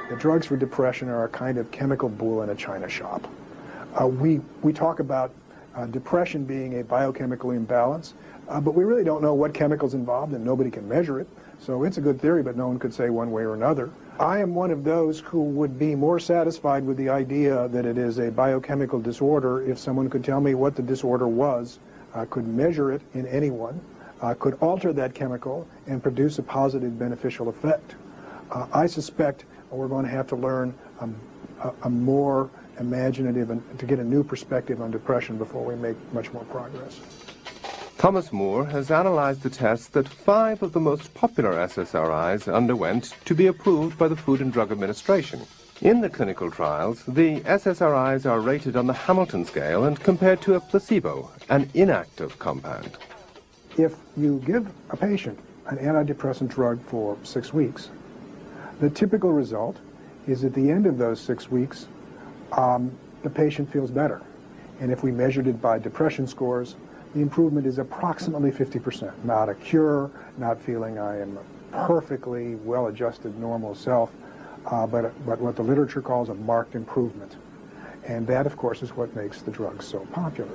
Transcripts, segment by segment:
The drugs for depression are a kind of chemical bull in a china shop. We talk about depression being a biochemical imbalance, but we really don't know what chemicals involved, and nobody can measure it. So it's a good theory, but no one could say one way or another. I am one of those who would be more satisfied with the idea that it is a biochemical disorder if someone could tell me what the disorder was, could measure it in anyone, could alter that chemical and produce a positive beneficial effect. I suspect we're going to have to learn a more imaginative and to get a new perspective on depression before we make much more progress. Thomas Moore has analyzed the tests that 5 of the most popular SSRIs underwent to be approved by the Food and Drug Administration. In the clinical trials, the SSRIs are rated on the Hamilton scale and compared to a placebo, an inactive compound. If you give a patient an antidepressant drug for 6 weeks, the typical result is at the end of those 6 weeks, the patient feels better. And if we measured it by depression scores, the improvement is approximately 50%. Not a cure, not feeling I am a perfectly well-adjusted normal self, but what the literature calls a marked improvement. And that, of course, is what makes the drug so popular.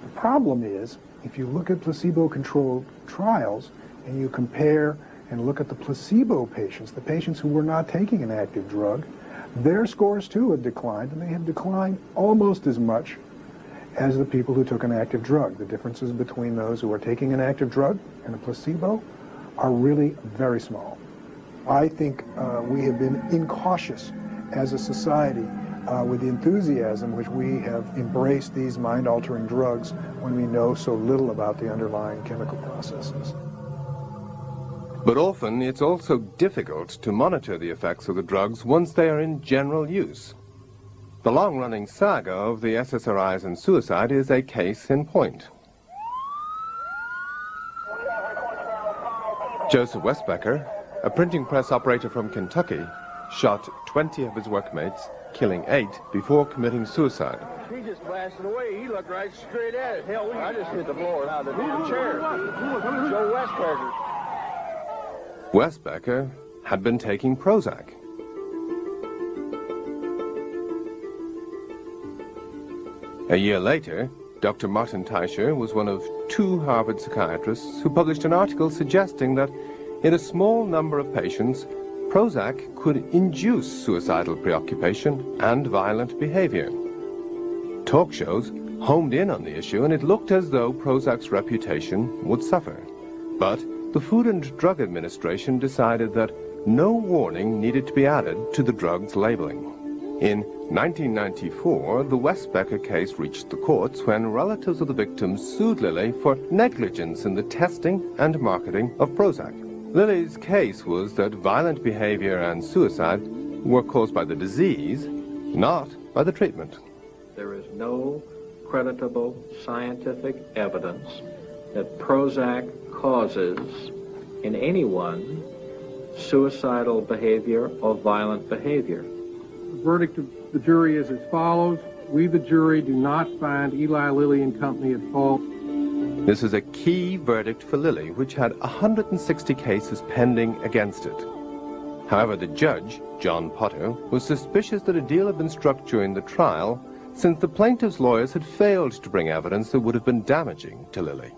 The problem is, if you look at placebo-controlled trials and you compare and look at the placebo patients, the patients who were not taking an active drug, their scores too have declined, and they have declined almost as much as the people who took an active drug. The differences between those who are taking an active drug and a placebo are really very small. I think we have been incautious as a society with the enthusiasm which we have embraced these mind-altering drugs when we know so little about the underlying chemical processes. But often it's also difficult to monitor the effects of the drugs once they are in general use. The long-running saga of the SSRIs and suicide is a case in point. Joseph Wesbecker, a printing press operator from Kentucky, shot 20 of his workmates, killing 8 before committing suicide. He just blasted away. He looked right straight at it. Hell, I just hit the floor. Now the chair. Joe Wesbecker. Wesbecker had been taking Prozac. A year later, Dr. Martin Teicher was one of 2 Harvard psychiatrists who published an article suggesting that in a small number of patients, Prozac could induce suicidal preoccupation and violent behavior. Talk shows homed in on the issue, and it looked as though Prozac's reputation would suffer. But the Food and Drug Administration decided that no warning needed to be added to the drug's labeling. In 1994, the Wesbecker case reached the courts when relatives of the victims sued Lilly for negligence in the testing and marketing of Prozac. Lilly's case was that violent behavior and suicide were caused by the disease, not by the treatment. There is no creditable scientific evidence that Prozac causes in anyone suicidal behavior or violent behavior. The verdict of the jury is as follows. We, the jury, do not find Eli Lilly and Company at fault. This is a key verdict for Lilly, which had 160 cases pending against it. However, the judge, John Potter, was suspicious that a deal had been struck during the trial, since the plaintiff's lawyers had failed to bring evidence that would have been damaging to Lilly.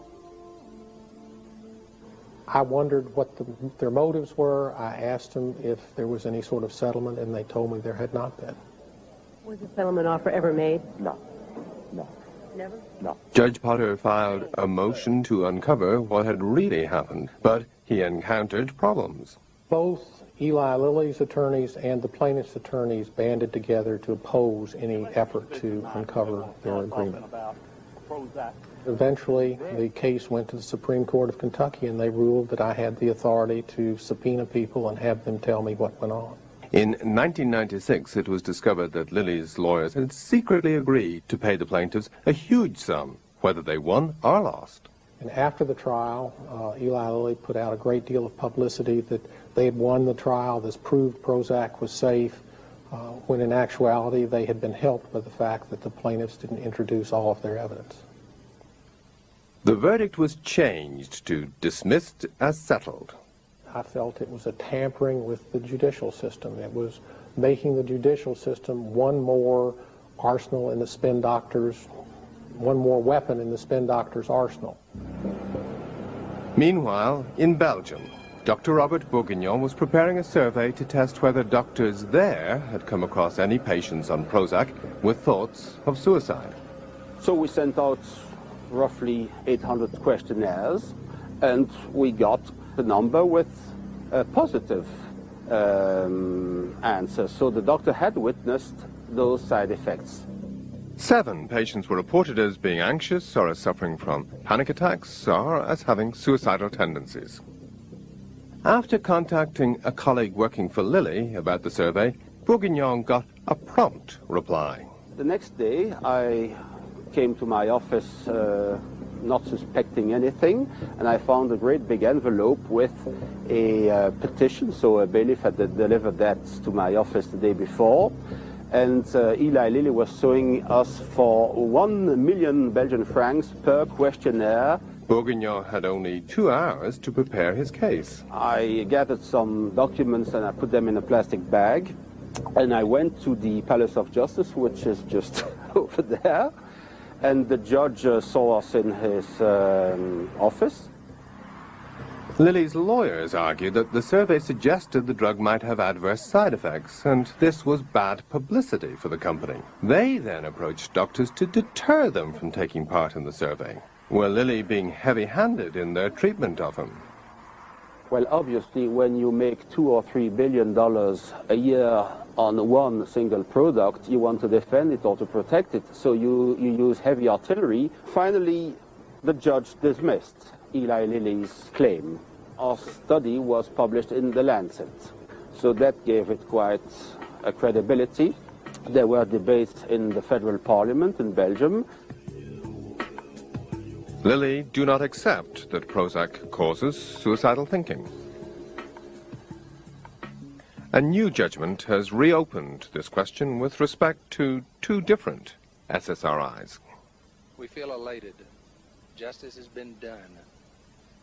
I wondered what their motives were. I asked them if there was any sort of settlement, and they told me there had not been. Was a settlement offer ever made? No. No. Never? No. Judge Potter filed a motion to uncover what had really happened, but he encountered problems. Both Eli Lilly's attorneys and the plaintiff's attorneys banded together to oppose any effort to uncover their agreement. Eventually, the case went to the Supreme Court of Kentucky, and they ruled that I had the authority to subpoena people and have them tell me what went on. In 1996, it was discovered that Lilly's lawyers had secretly agreed to pay the plaintiffs a huge sum, whether they won or lost. And after the trial, Eli Lilly put out a great deal of publicity that they had won the trial. This proved Prozac was safe, when in actuality they had been helped by the fact that the plaintiffs didn't introduce all of their evidence. The verdict was changed to dismissed as settled. I felt it was a tampering with the judicial system. It was making the judicial system one more arsenal in the spin doctor's, one more weapon in the spin doctor's arsenal. Meanwhile, in Belgium, Dr. Robert Bourguignon was preparing a survey to test whether doctors there had come across any patients on Prozac with thoughts of suicide. So we sent out roughly 800 questionnaires, and we got the number with positive answers. So the doctor had witnessed those side effects. 7 patients were reported as being anxious or as suffering from panic attacks or as having suicidal tendencies. After contacting a colleague working for Lilly about the survey, Bourguignon got a prompt reply. The next day I came to my office not suspecting anything, and I found a great big envelope with a petition, so a bailiff had delivered that to my office the day before. And Eli Lilly was suing us for 1 million Belgian francs per questionnaire. Bourguignon had only 2 hours to prepare his case. I gathered some documents and I put them in a plastic bag, and I went to the Palace of Justice, which is just over there, and the judge saw us in his office. Lilly's lawyers argued that the survey suggested the drug might have adverse side effects, and this was bad publicity for the company. They then approached doctors to deter them from taking part in the survey. Were Lilly being heavy-handed in their treatment of him? Well, obviously, when you make $2 or $3 billion a year on one single product, you want to defend it or to protect it, so you use heavy artillery. Finally, the judge dismissed Eli Lilly's claim. Our study was published in The Lancet, so that gave it quite a credibility. There were debates in the federal parliament in Belgium. Lilly do not accept that Prozac causes suicidal thinking. A new judgment has reopened this question with respect to 2 different SSRIs. We feel elated. Justice has been done.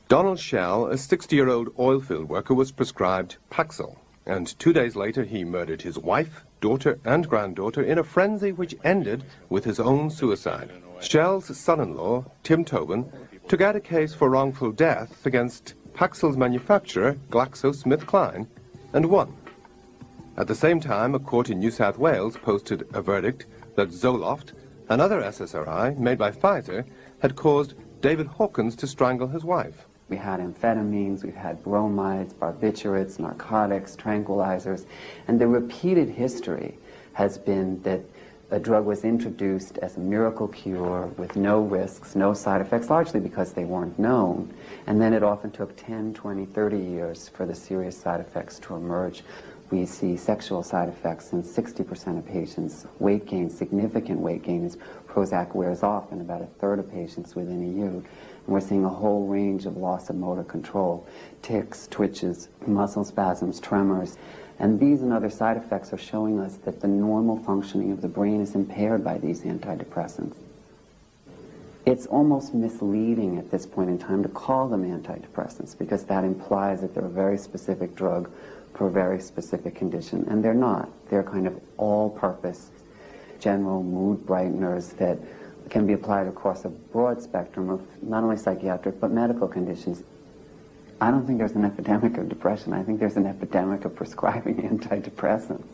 Donald Schell, a 60-year-old oilfield worker, was prescribed Paxil, and 2 days later he murdered his wife, daughter, and granddaughter in a frenzy which ended with his own suicide. Schell's son-in-law, Tim Tobin, took out a case for wrongful death against Paxil's manufacturer, GlaxoSmithKline, and won. At the same time, a court in New South Wales posted a verdict that Zoloft, another SSRI made by Pfizer, had caused David Hawkins to strangle his wife. We had amphetamines, we've had bromides, barbiturates, narcotics, tranquilizers, and the repeated history has been that a drug was introduced as a miracle cure with no risks, no side effects, largely because they weren't known, and then it often took 10, 20, 30 years for the serious side effects to emerge. We see sexual side effects in 60% of patients, weight gain, significant weight gain as Prozac wears off in about 1/3 of patients within a year. And we're seeing a whole range of loss of motor control, tics, twitches, muscle spasms, tremors. And these and other side effects are showing us that the normal functioning of the brain is impaired by these antidepressants. It's almost misleading at this point in time to call them antidepressants because that implies that they're a very specific drug for a very specific condition, and they're not. They're kind of all-purpose general mood brighteners that can be applied across a broad spectrum of not only psychiatric but medical conditions. I don't think there's an epidemic of depression. I think there's an epidemic of prescribing antidepressants.